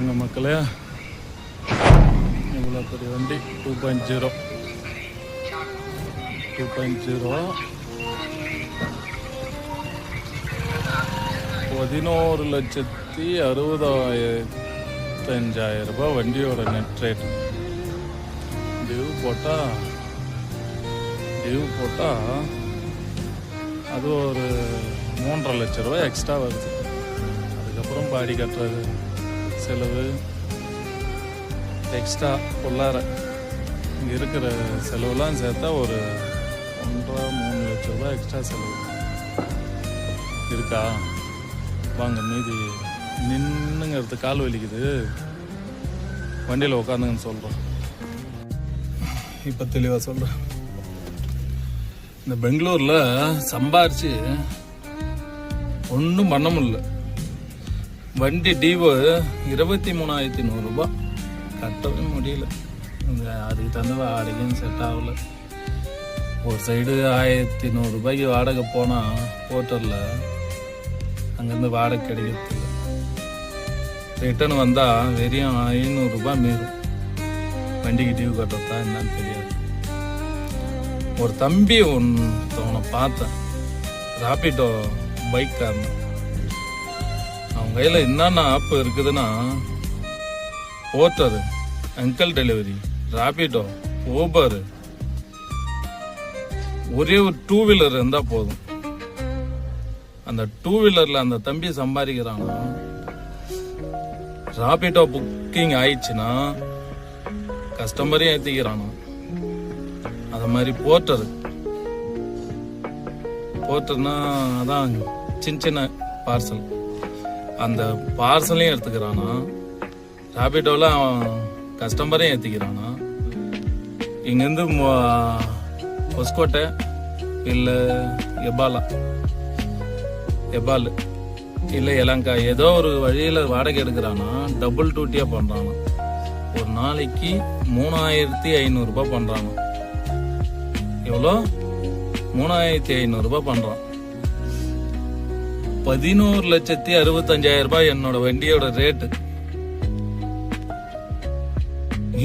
பாருங்க மக்களே, இவ்வளோ பெரிய வண்டி 2.0 11,60,65,000 வண்டியோட நெட் ரேட். டியூ போட்டால் அது ஒரு 3.5 லட்ச ரூபா எக்ஸ்ட்ரா வருது. அதுக்கப்புறம் பாடி கட்டுறது செலவு எக்ஸ்ட்ரா உள்ளார இங்கே இருக்கிற செலவுலாம் சேர்த்தா ஒரு 1.5-3 லட்ச ரூபா எக்ஸ்ட்ரா செலவு இருக்கா. வாங்க மீதி நின்னுங்கிறது கால் வலிக்குது, வண்டியில் உட்காந்துங்கன்னு சொல்கிறோம். இப்போ தெளிவாக சொல்கிறேன். இந்த பெங்களூரில் சம்பாரிச்சு ஒன்றும் பண்ண முடியல. வண்டி டிவோ 23,100 ரூபா கட்டவே முடியல. அதுக்கு தகுந்த வாடகையும் செட் ஆகலை. ஒரு சைடு 1,100 ரூபாய்க்கு வாடகை போனால் போர்ட்டரில் அங்கேருந்து வாடகை கிடைக்கிறது இல்லை. ரிட்டர்ன் வந்தால் வெறும் 500 ரூபாய் மீறும். வண்டிக்கு டியூ கட்டுறதா என்னன்னு தெரியாது. ஒரு தம்பி ஒருத்தவனை பார்த்தேன், ராபிடோ பைக் காரன். அவன் கையில் என்னென்ன ஆப் இருக்குதுன்னா, porter, uncle delivery, Rapido, Uber, ஒரே ஒரு 2 வீலர் இருந்தால் போதும். அந்த 2 வீலரில் அந்த தம்பி சம்பாதிக்கிறானா. ராபிடோ புக்கிங் ஆயிடுச்சுன்னா கஸ்டமரையும் ஏற்றிக்கிறானா. அது மாதிரி போர்ட்டர்னா அதான் சின்ன சின்ன பார்சல், அந்த பார்சலையும் எடுத்துக்கிறானா. ராபிடோவில் அவன் கஸ்டமரையும் ஏற்றிக்கிறானா. இங்கேருந்து ஹொஸ்கோட்டை இல்லை எபால் இல்லை எலங்கா ஏதோ ஒரு வழியில் வாடகை எடுக்கிறானா. டபுள் டியூட்டியாக பண்ணுறானா. ஒரு நாளைக்கு 3,500 ரூபாய் பண்ணுறானா. எவ்வளோ? 3,500 ரூபாய் பண்ணுறான். 11,65,000 ரூபாய் என்னோட வண்டியோட ரேட்டு.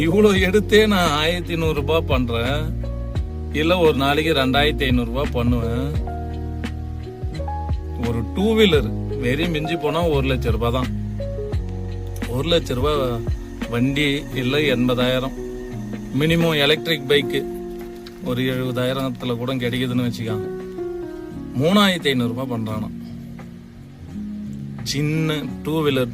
இவ்வளோ எடுத்தே நான் 1,100 ரூபாய் பண்றேன். இல்ல ஒரு நாளைக்கு 2,500 ரூபாய் பண்ணுவேன். ஒரு 2 வீலர் வெறி மிஞ்சி போனா 1 லட்ச ரூபாய் தான். 1 லட்ச ரூபாய் வண்டி இல்லை 80,000. மினிமம் எலக்ட்ரிக் பைக்கு ஒரு 70,000 கூட கிடைக்குதுன்னு வச்சுக்காங்க. 3,500 ரூபாய் பண்றானா சின்ன 2 வீலர்.